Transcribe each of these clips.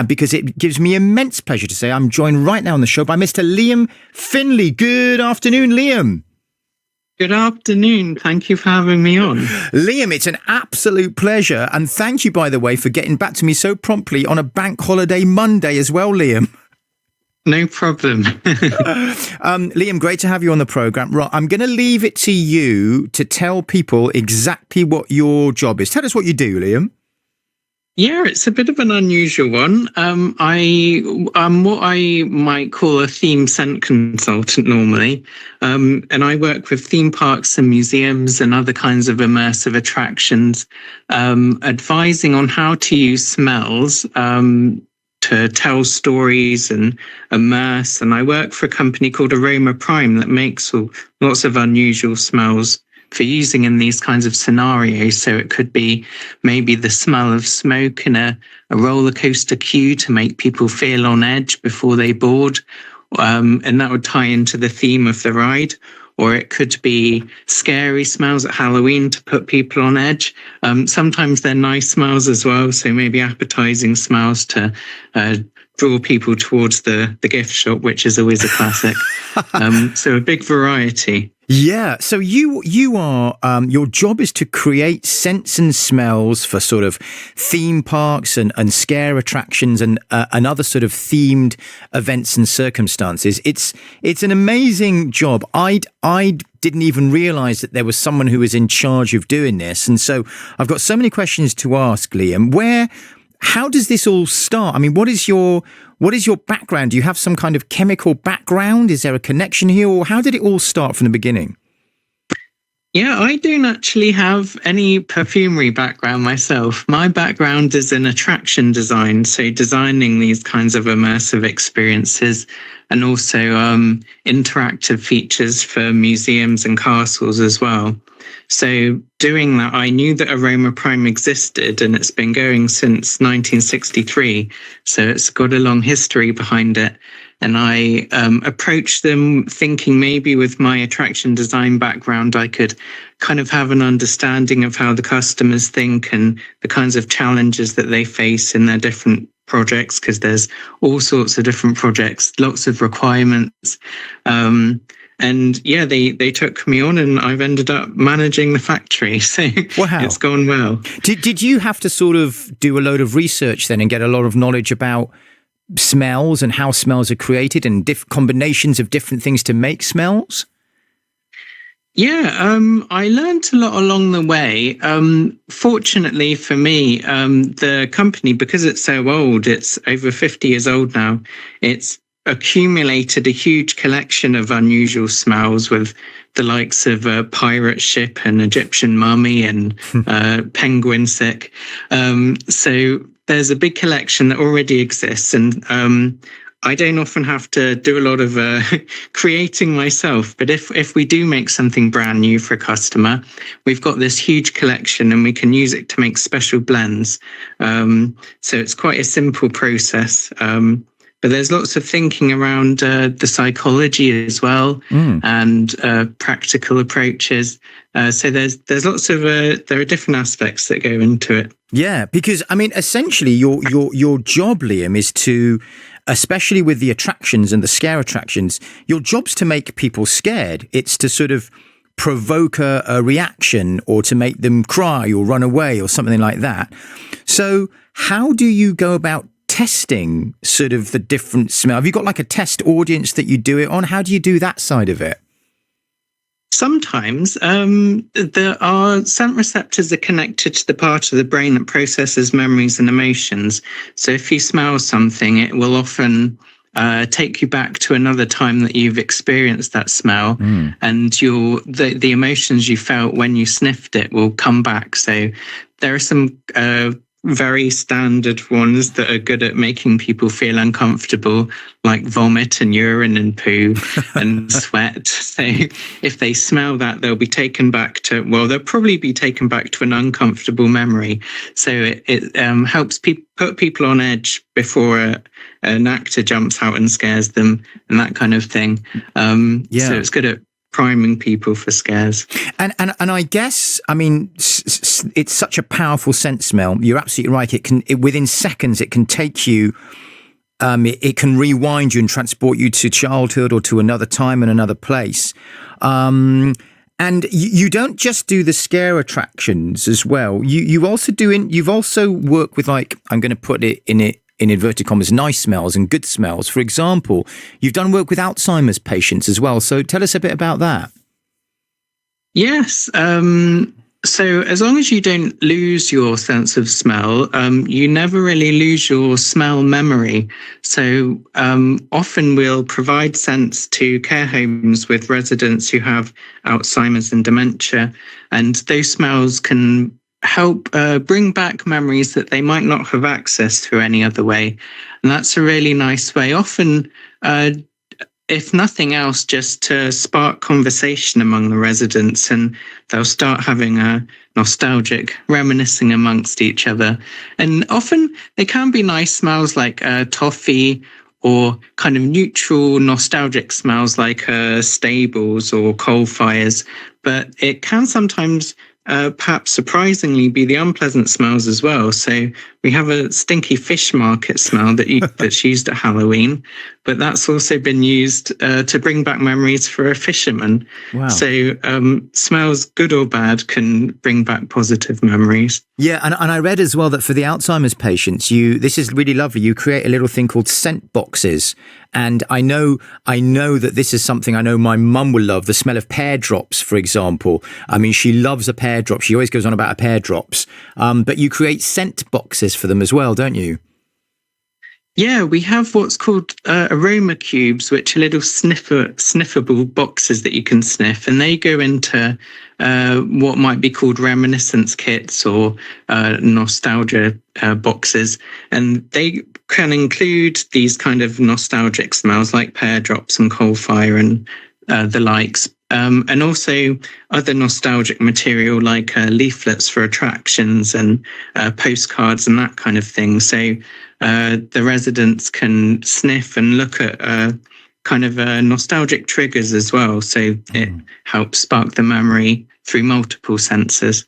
because it gives me immense pleasure to say I'm joined right now on the show by Mr. Liam Findlay. Good afternoon, Liam. Good afternoon. Thank you for having me on. Liam, it's an absolute pleasure. And thank you, by the way, for getting back to me so promptly on a bank holiday Monday as well, Liam. No problem. Liam, great to have you on the programme. Right, I'm going to leave it to you to tell people exactly what your job is. Tell us what you do, Liam. Yeah, it's a bit of an unusual one. I'm what I might call a theme scent consultant normally. And I work with theme parks and museums and other kinds of immersive attractions, advising on how to use smells to tell stories and immerse. And I work for a company called Aroma Prime that makes lots of unusual smells for using in these kinds of scenarios. So it could be maybe the smell of smoke in a roller coaster queue to make people feel on edge before they board. And that would tie into the theme of the ride. Or it could be scary smells at Halloween to put people on edge. Sometimes they're nice smells as well. So maybe appetizing smells to draw people towards the gift shop, which is always a classic. So a big variety. Yeah. So you are, your job is to create scents and smells for sort of theme parks and scare attractions and other sort of themed events and circumstances. It's an amazing job. I didn't even realize that there was someone who was in charge of doing this. And so I've got so many questions to ask, Liam. How does this all start? I mean, what is your background? Do you have some kind of chemical background? Is there a connection here, or how did it all start from the beginning? Yeah, I don't actually have any perfumery background myself. My background is in attraction design, so designing these kinds of immersive experiences and also interactive features for museums and castles as well. So doing that, I knew that Aroma Prime existed, and it's been going since 1963. So it's got a long history behind it. And I approached them thinking maybe with my attraction design background, I could kind of have an understanding of how the customers think and the kinds of challenges that they face in their different projects, because there's all sorts of different projects, lots of requirements. And yeah, they took me on, and I've ended up managing the factory. So wow. It's gone well. Did you have to sort of do a load of research then and get a lot of knowledge about smells and how smells are created and combinations of different things to make smells? Yeah, I learned a lot along the way. Fortunately for me, the company, because it's so old, it's over 50 years old now, it's accumulated a huge collection of unusual smells with the likes of a pirate ship and Egyptian mummy and penguin sick. So there's a big collection that already exists, and I don't often have to do a lot of creating myself. But if we do make something brand new for a customer, we've got this huge collection and we can use it to make special blends. So it's quite a simple process. But there's lots of thinking around the psychology as well, and practical approaches. So there's lots of there are different aspects that go into it. Yeah, because I mean, essentially, your job, Liam, is to, especially with the attractions and the scare attractions, your job's to make people scared. It's to sort of provoke a reaction, or to make them cry or run away or something like that. So how do you go about testing sort of the different smell? Have you got like a test audience that you do it on? How do you do that side of it? Sometimes there are scent receptors are connected to the part of the brain that processes memories and emotions. So if you smell something, it will often take you back to another time that you've experienced that smell, and the emotions you felt when you sniffed it will come back. So there are some very standard ones that are good at making people feel uncomfortable, like vomit and urine and poo and sweat. So if they smell that, they'll probably be taken back to an uncomfortable memory. So it helps put people on edge before an actor jumps out and scares them and that kind of thing. So it's good at priming people for scares. And I guess, I mean, it's such a powerful scent smell. You're absolutely right. Within seconds, it can take you. It can rewind you and transport you to childhood or to another time and another place. And you don't just do the scare attractions as well. You've also worked with, like, I'm going to put it in inverted commas, nice smells and good smells. For example, you've done work with Alzheimer's patients as well. So tell us a bit about that. Yes. So as long as you don't lose your sense of smell, you never really lose your smell memory. So often we'll provide scents to care homes with residents who have Alzheimer's and dementia, and those smells can help bring back memories that they might not have access to any other way. And that's a really nice way. Often, if nothing else, just to spark conversation among the residents, and they'll start having a nostalgic reminiscing amongst each other. And often they can be nice smells like toffee, or kind of neutral nostalgic smells like stables or coal fires. But it can sometimes perhaps surprisingly be the unpleasant smells as well. So we have a stinky fish market smell that's used at Halloween, but that's also been used to bring back memories for a fisherman. Wow. So smells, good or bad, can bring back positive memories. Yeah, and I read as well that for the Alzheimer's patients, this is really lovely. You create a little thing called scent boxes. And I know that this is something I know my mum will love, the smell of pear drops, for example. I mean, she loves a pear drop. She always goes on about a pear drops. But you create scent boxes for them as well, don't you? Yeah, we have what's called aroma cubes, which are little sniffable boxes that you can sniff, and they go into what might be called reminiscence kits or nostalgia boxes, and they can include these kind of nostalgic smells like pear drops and coal fire and the likes. And also other nostalgic material like leaflets for attractions and postcards and that kind of thing. So the residents can sniff and look at kind of nostalgic triggers as well. So it helps spark the memory through multiple senses.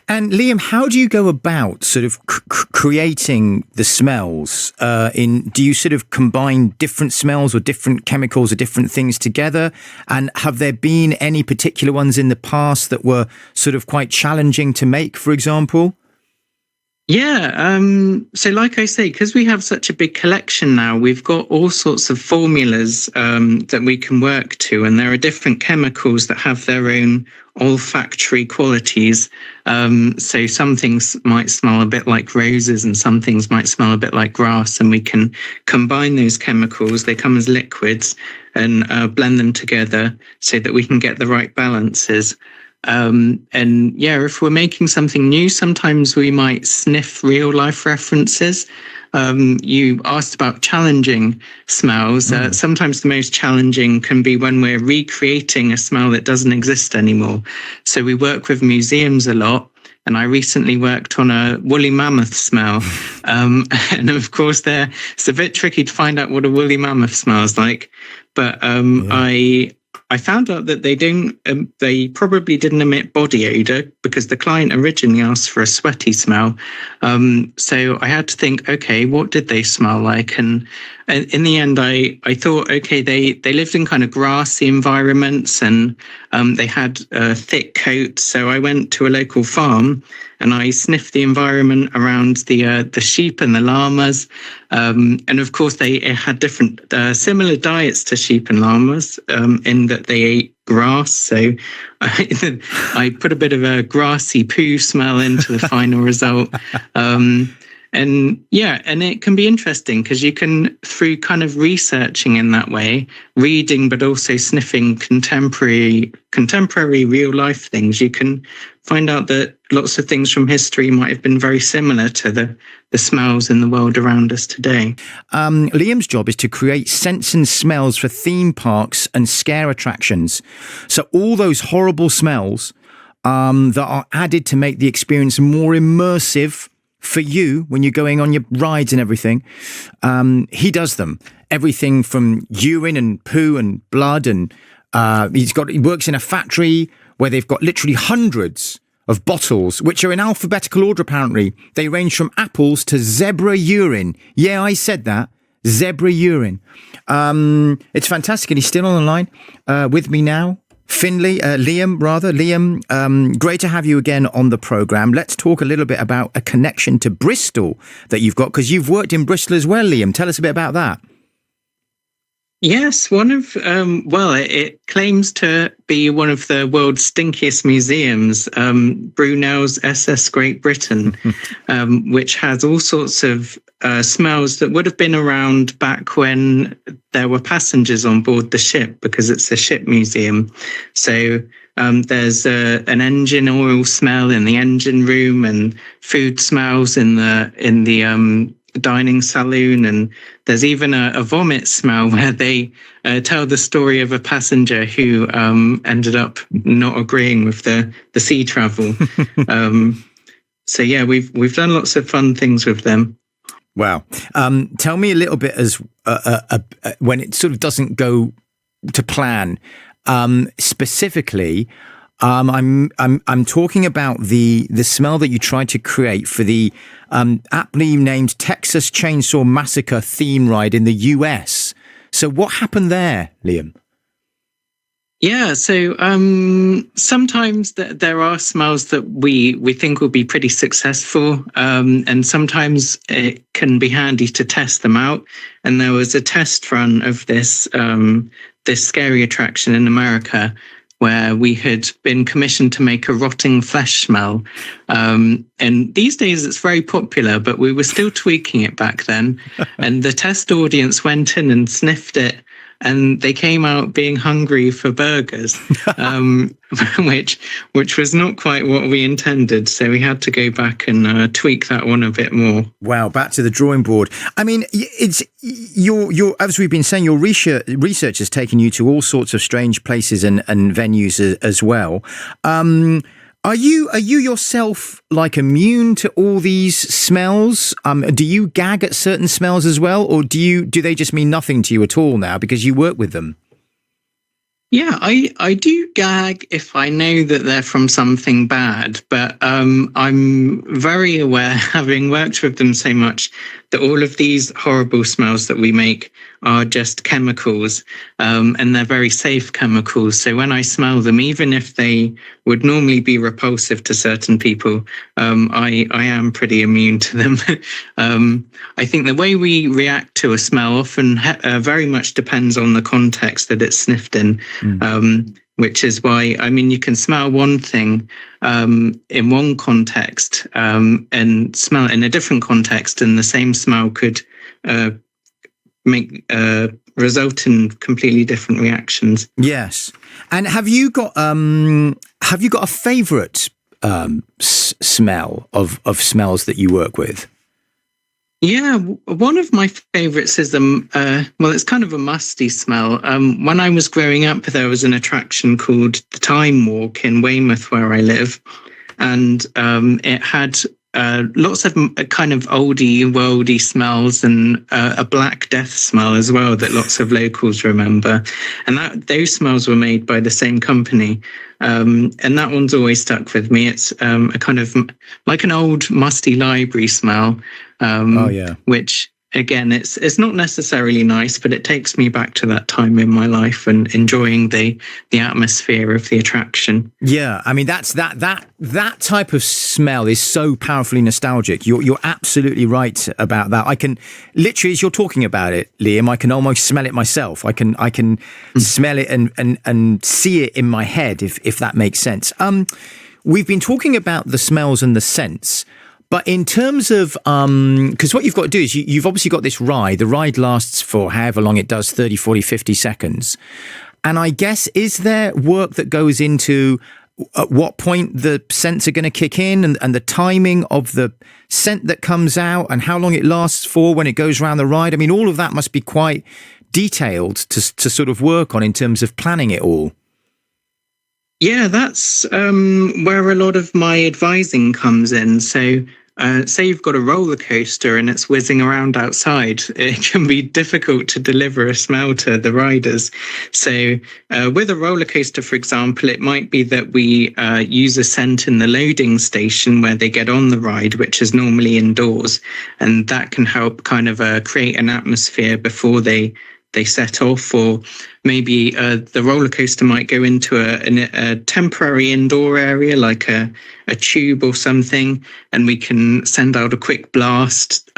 And Liam, how do you go about sort of creating the smells? Do you sort of combine different smells or different chemicals or different things together? And have there been any particular ones in the past that were sort of quite challenging to make, for example? Yeah. So like I say, because we have such a big collection now, we've got all sorts of formulas that we can work to. And there are different chemicals that have their own olfactory qualities. So some things might smell a bit like roses and some things might smell a bit like grass. And we can combine those chemicals. They come as liquids and blend them together so that we can get the right balances. And yeah, if we're making something new, sometimes we might sniff real life references. You asked about challenging smells. Sometimes the most challenging can be when we're recreating a smell that doesn't exist anymore. So we work with museums a lot. And I recently worked on a woolly mammoth smell. And of course, it's a bit tricky to find out what a woolly mammoth smells like. But I found out that they probably didn't emit body odor because the client originally asked for a sweaty smell. So I had to think, okay, what did they smell like? And in the end, I thought, okay, they lived in kind of grassy environments and they had thick coats. So I went to a local farm and I sniffed the environment around the sheep and the llamas. And of course, they had different similar diets to sheep and llamas in that they ate grass. So I put a bit of a grassy poo smell into the final result. And it can be interesting because you can, through kind of researching in that way, reading, but also sniffing contemporary real life things, you can find out that lots of things from history might have been very similar to the smells in the world around us today. Liam's job is to create scents and smells for theme parks and scare attractions. So all those horrible smells that are added to make the experience more immersive for you when you're going on your rides and everything, he does them. Everything from urine and poo and blood and He works in a factory where they've got literally hundreds of bottles, which are in alphabetical order, apparently. They range from apples to zebra urine. Yeah, I said that. Zebra urine. It's fantastic. And he's still on the line with me now. Liam, great to have you again on the programme. Let's talk a little bit about a connection to Bristol that you've got, because you've worked in Bristol as well, Liam. Tell us a bit about that. Yes, it claims to be one of the world's stinkiest museums, Brunel's SS Great Britain, which has all sorts of smells that would have been around back when there were passengers on board the ship, because it's a ship museum. So there's an engine oil smell in the engine room, and food smells in the dining saloon, and there's even a vomit smell where they tell the story of a passenger who ended up not agreeing with the sea travel. So yeah, we've done lots of fun things with them. Wow. Tell me a little bit as when it sort of doesn't go to plan, specifically. I'm talking about the smell that you tried to create for the aptly named Texas Chainsaw Massacre theme ride in the US. So what happened there, Liam? Yeah, so sometimes there are smells that we think will be pretty successful, and sometimes it can be handy to test them out. And there was a test run of this scary attraction in America, where we had been commissioned to make a rotting flesh smell. And these days it's very popular, but we were still tweaking it back then. And the test audience went in and sniffed it, and they came out being hungry for burgers, which was not quite what we intended. So we had to go back and tweak that one a bit more. Wow, back to the drawing board. I mean, it's your as we've been saying, your research has taken you to all sorts of strange places and venues as well. Are you yourself like immune to all these smells? Do you gag at certain smells as well, or do they just mean nothing to you at all now because you work with them? Yeah, I do gag if I know that they're from something bad, but I'm very aware, having worked with them so much, that all of these horrible smells that we make are just chemicals, and they're very safe chemicals. So when I smell them, even if they would normally be repulsive to certain people, I am pretty immune to them. I think the way we react to a smell often very much depends on the context that it's sniffed in. Which is why, I mean, you can smell one thing in one context and smell it in a different context, and the same smell could result in completely different reactions. Yes. And have you got a favourite smell of smells that you work with? Yeah, one of my favourites is it's kind of a musty smell. When I was growing up, there was an attraction called the Time Walk in Weymouth, where I live, and it had lots of kind of oldie worldy smells, and a Black Death smell as well that lots of locals remember. And those smells were made by the same company. And that one's always stuck with me. It's a kind of like an old musty library smell. Which again, it's not necessarily nice, but it takes me back to that time in my life and enjoying the atmosphere of the attraction. Yeah, I mean that type of smell is so powerfully nostalgic. You're absolutely right about that. I can literally, as you're talking about it, Liam, I can almost smell it myself. I can smell it and see it in my head, if that makes sense. We've been talking about the smells and the scents. But in terms of, because what you've got to do is you've obviously got this ride. The ride lasts for however long it does, 30, 40, 50 seconds. And I guess, is there work that goes into at what point the scents are going to kick in, and the timing of the scent that comes out and how long it lasts for when it goes around the ride? I mean, all of that must be quite detailed to sort of work on in terms of planning it all. Yeah, that's where a lot of my advising comes in. So say you've got a roller coaster and it's whizzing around outside, it can be difficult to deliver a smell to the riders. So with a roller coaster, for example, it might be that we use a scent in the loading station where they get on the ride, which is normally indoors. And that can help kind of create an atmosphere before they set off, or maybe the roller coaster might go into a temporary indoor area like a tube or something, and we can send out a quick blast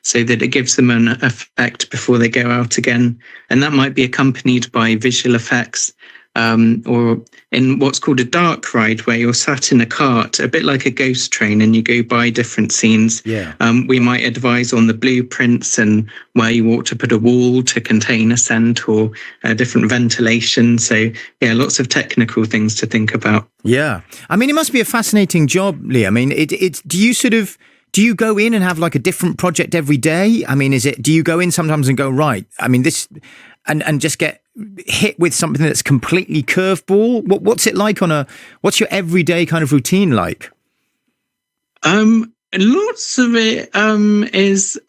so that it gives them an effect before they go out again. And that might be accompanied by visual effects, or in what's called a dark ride, where you're sat in a cart, a bit like a ghost train, and you go by different scenes. Yeah. We might advise on the blueprints and where you ought to put a wall to contain a scent, or different ventilation. So yeah, lots of technical things to think about. Yeah. I mean, it must be a fascinating job, Lee. I mean, do you go in and have like a different project every day? I mean, do you go in sometimes and go, right, I mean, this, and just get hit with something that's completely curveball? What's it like what's your everyday kind of routine like? Lots of it is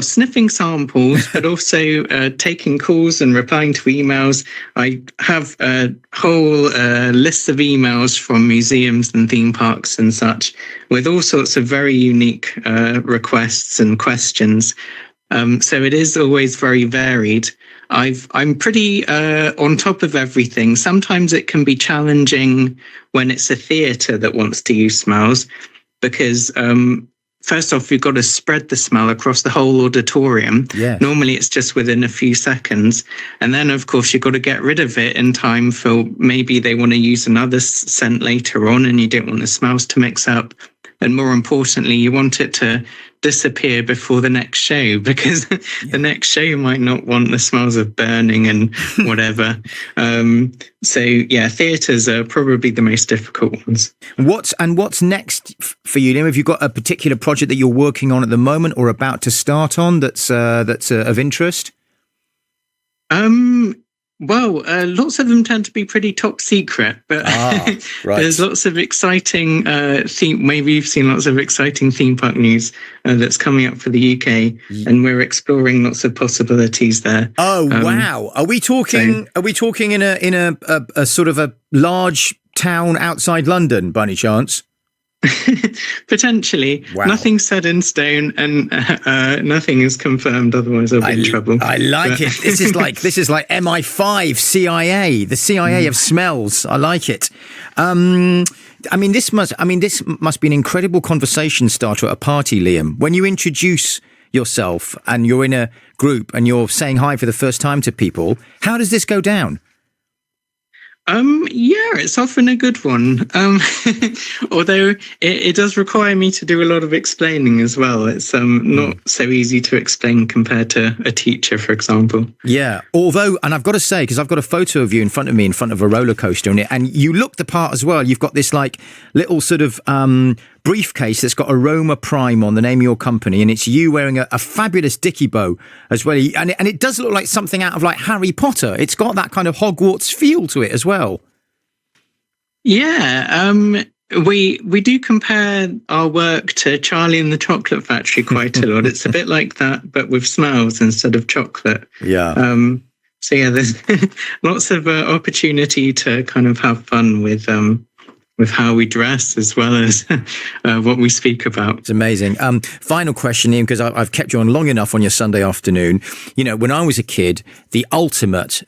sniffing samples, but also taking calls and replying to emails. I have a whole list of emails from museums and theme parks and such, with all sorts of very unique requests and questions. So it is always very varied. I'm pretty on top of everything. Sometimes it can be challenging when it's a theatre that wants to use smells, because first off, you've got to spread the smell across the whole auditorium. Yes. Normally it's just within a few seconds. And then, of course, you've got to get rid of it in time for maybe they want to use another scent later on, and you don't want the smells to mix up. And more importantly, you want it to disappear before the next show, because the next show might not want the smells of burning and whatever. So yeah, theatres are probably the most difficult ones. What's next for you, Liam? Have you got a particular project that you're working on at the moment or about to start on that's of interest? Well, lots of them tend to be pretty top secret, but right. There's lots of exciting maybe you've seen lots of exciting theme park news that's coming up for the UK, and we're exploring lots of possibilities there. Oh wow! Are we talking in a sort of a large town outside London, by any chance? Potentially. Wow. Nothing's set in stone, and nothing is confirmed, otherwise I'll be in trouble. I like it. This is like MI5 CIA, the CIA of smells. I like it. This must be an incredible conversation starter at a party, Liam. When you introduce yourself and you're in a group and you're saying hi for the first time to people, how does this go down? Yeah, it's often a good one. Although it does require me to do a lot of explaining as well. It's not so easy to explain compared to a teacher, for example. Yeah. Although, and I've got to say, because I've got a photo of you in front of me, in front of a roller coaster, and you look the part as well. You've got this like little sort of briefcase that's got Aroma Prime on, the name of your company, and it's you wearing a fabulous dicky bow as well. And it does look like something out of like Harry Potter. It's got that kind of Hogwarts feel to it as well. Yeah, we do compare our work to Charlie and the Chocolate Factory quite a lot. It's a bit like that, but with smells instead of chocolate. Yeah. So yeah, there's lots of opportunity to kind of have fun with how we dress as well as what we speak about. It's amazing. Final question, Ian, because I've kept you on long enough on your Sunday afternoon. You know, when I was a kid, the ultimate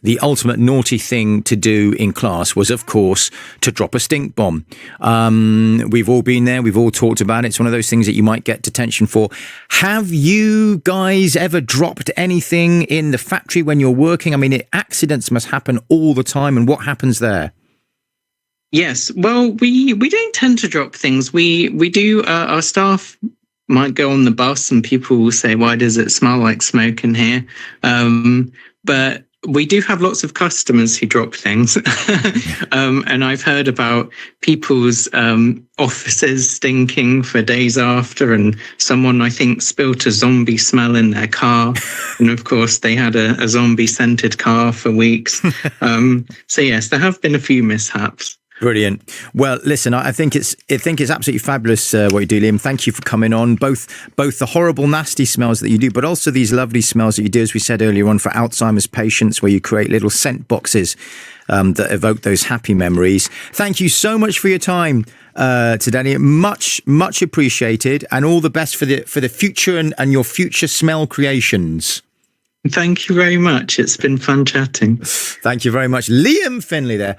naughty thing to do in class was, of course, to drop a stink bomb. We've all been there. We've all talked about it. It's one of those things that you might get detention for. Have you guys ever dropped anything in the factory when you're working? I mean, accidents must happen all the time. And what happens there? Yes, well, we don't tend to drop things. We do. Our staff might go on the bus, and people will say, "Why does it smell like smoke in here?" But we do have lots of customers who drop things, and I've heard about people's offices stinking for days after, and someone, I think, spilt a zombie smell in their car, and of course they had a zombie scented car for weeks. So yes, there have been a few mishaps. Brilliant. Well, listen, I think it's absolutely fabulous what you do, Liam. Thank you for coming on. Both the horrible, nasty smells that you do, but also these lovely smells that you do, as we said earlier on, for Alzheimer's patients, where you create little scent boxes that evoke those happy memories. Thank you so much for your time today. Much appreciated, and all the best for the future and your future smell creations. Thank you very much. It's been fun chatting. Thank you very much. Liam Findlay there.